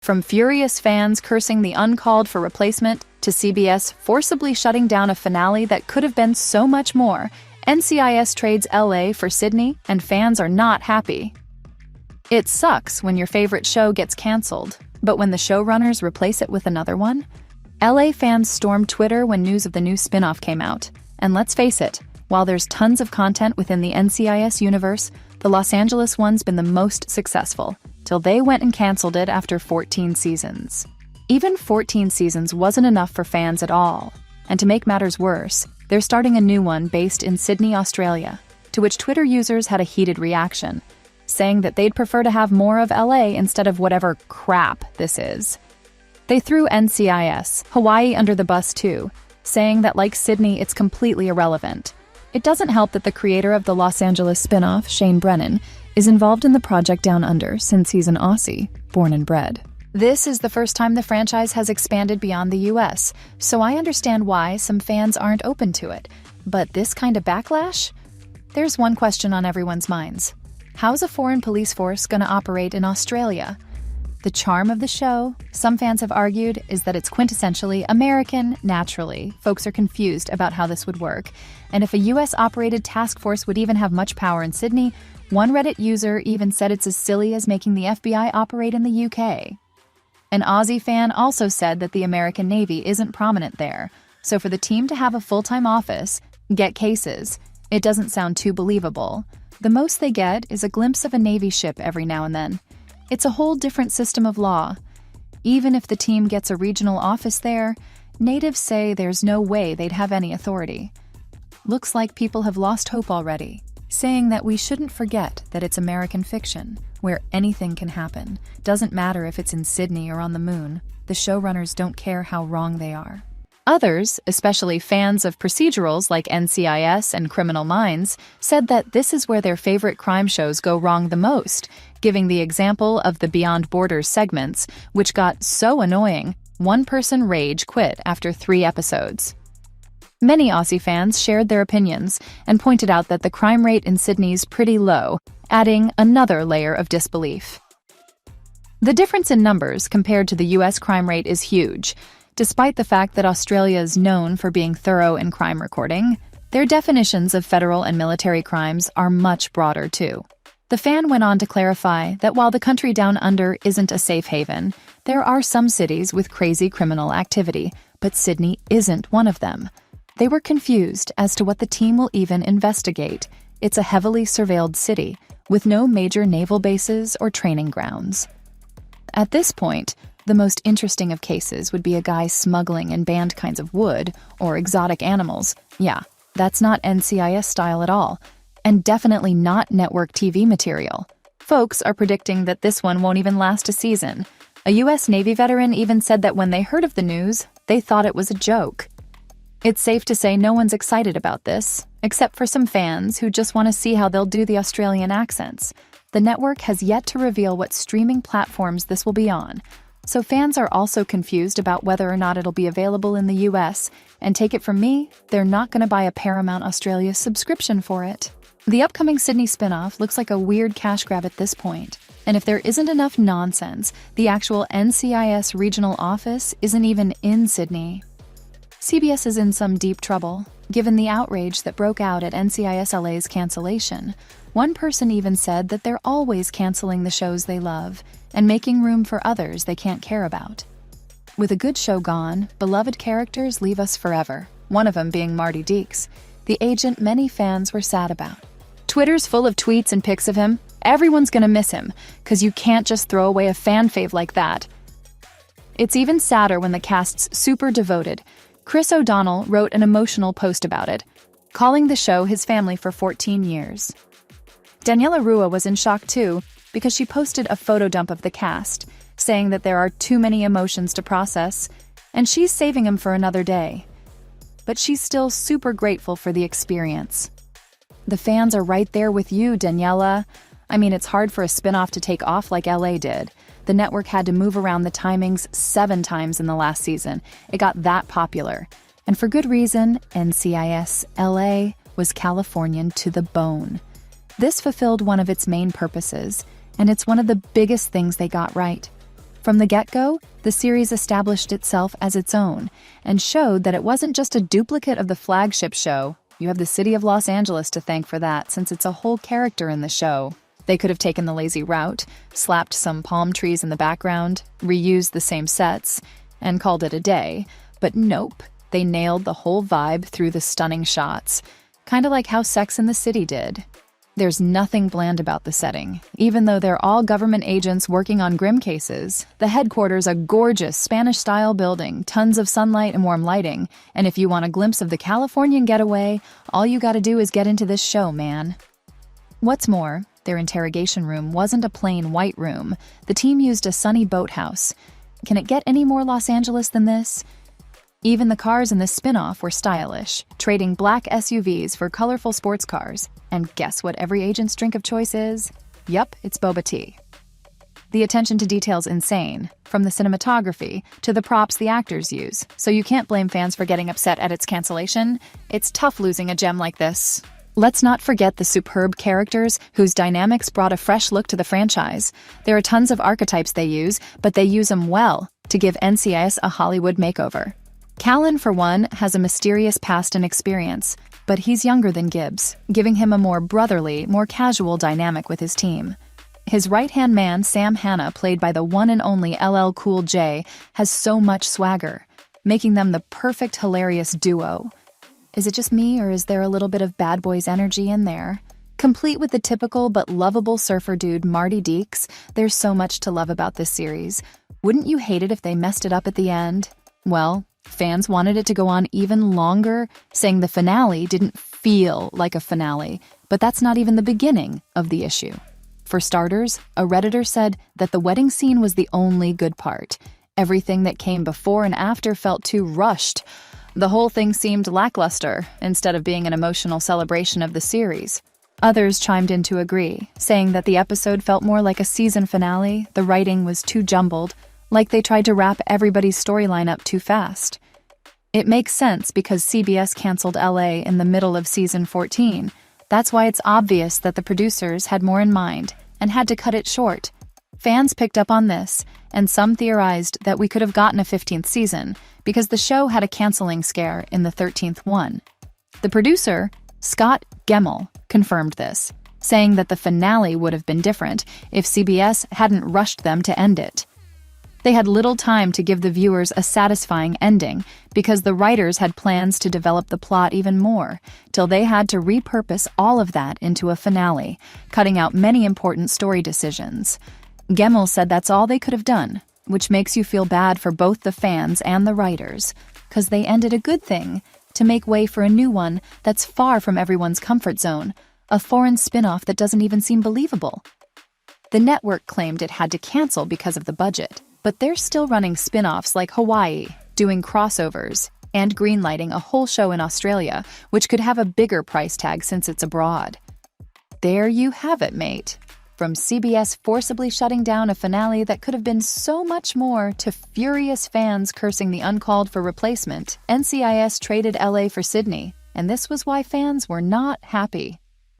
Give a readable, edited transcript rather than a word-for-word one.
From furious fans cursing the uncalled for replacement to CBS forcibly shutting down a finale that could have been so much more, NCIS Trades LA for Sydney, and fans are not happy. It sucks when your favorite show gets canceled, but when the showrunners replace it with another one? LA fans stormed Twitter when news of the new spin-off came out. And let's face it, while there's tons of content within the NCIS universe, the Los Angeles one's been the most successful, till they went and canceled it after 14 seasons. Even 14 seasons wasn't enough for fans at all. And to make matters worse, they're starting a new one based in Sydney, Australia, to which Twitter users had a heated reaction, saying that they'd prefer to have more of LA instead of whatever crap this is. They threw NCIS, Hawaii under the bus too, saying that like Sydney, it's completely irrelevant. It doesn't help that the creator of the Los Angeles spin-off, Shane Brennan, is involved in the project Down Under since he's an Aussie, born and bred. This is the first time the franchise has expanded beyond the US, so I understand why some fans aren't open to it. But this kind of backlash? There's one question on everyone's minds. How's a foreign police force gonna operate in Australia? The charm of the show, some fans have argued, is that it's quintessentially American, naturally. Folks are confused about how this would work. And if a US-operated task force would even have much power in Sydney, one Reddit user even said it's as silly as making the FBI operate in the UK. An Aussie fan also said that the American Navy isn't prominent there, so for the team to have a full-time office, get cases, it doesn't sound too believable. The most they get is a glimpse of a Navy ship every now and then. It's a whole different system of law. Even if the team gets a regional office there, natives say there's no way they'd have any authority. Looks like people have lost hope already, saying that we shouldn't forget that it's American fiction, where anything can happen. Doesn't matter if it's in Sydney or on the moon, the showrunners don't care how wrong they are. Others, especially fans of procedurals like NCIS and Criminal Minds, said that this is where their favorite crime shows go wrong the most, giving the example of the Beyond Borders segments, which got so annoying, one person rage quit after 3 episodes. Many Aussie fans shared their opinions and pointed out that the crime rate in Sydney's pretty low, adding another layer of disbelief. The difference in numbers compared to the US crime rate is huge. Despite the fact that Australia is known for being thorough in crime recording, their definitions of federal and military crimes are much broader too. The fan went on to clarify that while the country down under isn't a safe haven, there are some cities with crazy criminal activity, but Sydney isn't one of them. They were confused as to what the team will even investigate. It's a heavily surveilled city, with no major naval bases or training grounds. At this point, the most interesting of cases would be a guy smuggling in banned kinds of wood or exotic animals. Yeah, that's not NCIS style at all, and definitely not network TV material. Folks are predicting that this one won't even last a season. A US Navy veteran even said that when they heard of the news, they thought it was a joke. It's safe to say no one's excited about this, except for some fans who just want to see how they'll do the Australian accents. The network has yet to reveal what streaming platforms this will be on, so fans are also confused about whether or not it'll be available in the US, and take it from me, they're not going to buy a Paramount Australia subscription for it. The upcoming Sydney spinoff looks like a weird cash grab at this point, and if there isn't enough nonsense, the actual NCIS regional office isn't even in Sydney. CBS is in some deep trouble, given the outrage that broke out at NCIS LA's cancellation. One person even said that they're always canceling the shows they love and making room for others they can't care about. With a good show gone, beloved characters leave us forever, one of them being Marty Deeks, the agent many fans were sad about. Twitter's full of tweets and pics of him. Everyone's gonna miss him, 'cause you can't just throw away a fan fave like that. It's even sadder when the cast's super devoted Chris O'Donnell wrote an emotional post about it, calling the show his family for 14 years. Daniela Rua was in shock too, because she posted a photo dump of the cast, saying that there are too many emotions to process, and she's saving them for another day. But she's still super grateful for the experience. The fans are right there with you, Daniela. I mean, it's hard for a spinoff to take off like LA did. The network had to move around the timings 7 times in the last season. It got that popular. And for good reason, NCIS LA was Californian to the bone. This fulfilled one of its main purposes, and it's one of the biggest things they got right. From the get-go, the series established itself as its own and showed that it wasn't just a duplicate of the flagship show. You have the city of Los Angeles to thank for that, since it's a whole character in the show. They could have taken the lazy route, slapped some palm trees in the background, reused the same sets, and called it a day. But nope, they nailed the whole vibe through the stunning shots, kind of like how Sex and the City did. There's nothing bland about the setting. Even though they're all government agents working on grim cases, the headquarters a gorgeous Spanish-style building, tons of sunlight and warm lighting, and if you want a glimpse of the Californian getaway, all you gotta do is get into this show, man. What's more, their interrogation room wasn't a plain white room. The team used a sunny boathouse. Can it get any more Los Angeles than this? Even the cars in this spin-off were stylish, trading black SUVs for colorful sports cars. And guess what every agent's drink of choice is? Yup, it's boba tea. The attention to detail's insane, from the cinematography to the props the actors use, so you can't blame fans for getting upset at its cancellation. It's tough losing a gem like this. Let's not forget the superb characters whose dynamics brought a fresh look to the franchise. There are tons of archetypes they use, but they use them well to give NCIS a Hollywood makeover. Callan, for one, has a mysterious past and experience, but he's younger than Gibbs, giving him a more brotherly, more casual dynamic with his team. His right-hand man, Sam Hanna, played by the one and only LL Cool J, has so much swagger, making them the perfect hilarious duo. Is it just me, or is there a little bit of bad boys energy in there? Complete with the typical but lovable surfer dude Marty Deeks, there's so much to love about this series. Wouldn't you hate it if they messed it up at the end? Well, fans wanted it to go on even longer, saying the finale didn't feel like a finale, but that's not even the beginning of the issue. For starters, a Redditor said that the wedding scene was the only good part. Everything that came before and after felt too rushed. The whole thing seemed lackluster, instead of being an emotional celebration of the series. Others chimed in to agree, saying that the episode felt more like a season finale, the writing was too jumbled, like they tried to wrap everybody's storyline up too fast. It makes sense because CBS canceled LA in the middle of season 14. That's why it's obvious that the producers had more in mind and had to cut it short. Fans picked up on this, and some theorized that we could have gotten a 15th season because the show had a canceling scare in the 13th one. The producer, Scott Gemmell, confirmed this, saying that the finale would have been different if CBS hadn't rushed them to end it. They had little time to give the viewers a satisfying ending because the writers had plans to develop the plot even more, till they had to repurpose all of that into a finale, cutting out many important story decisions. Gemmell said that's all they could have done, which makes you feel bad for both the fans and the writers, because they ended a good thing to make way for a new one that's far from everyone's comfort zone, a foreign spin-off that doesn't even seem believable. The network claimed it had to cancel because of the budget, but they're still running spin-offs like Hawaii, doing crossovers, and greenlighting a whole show in Australia, which could have a bigger price tag since it's abroad. There you have it, mate. From CBS forcibly shutting down a finale that could have been so much more to furious fans cursing the uncalled for replacement, NCIS traded LA for Sydney, and this was why fans were not happy.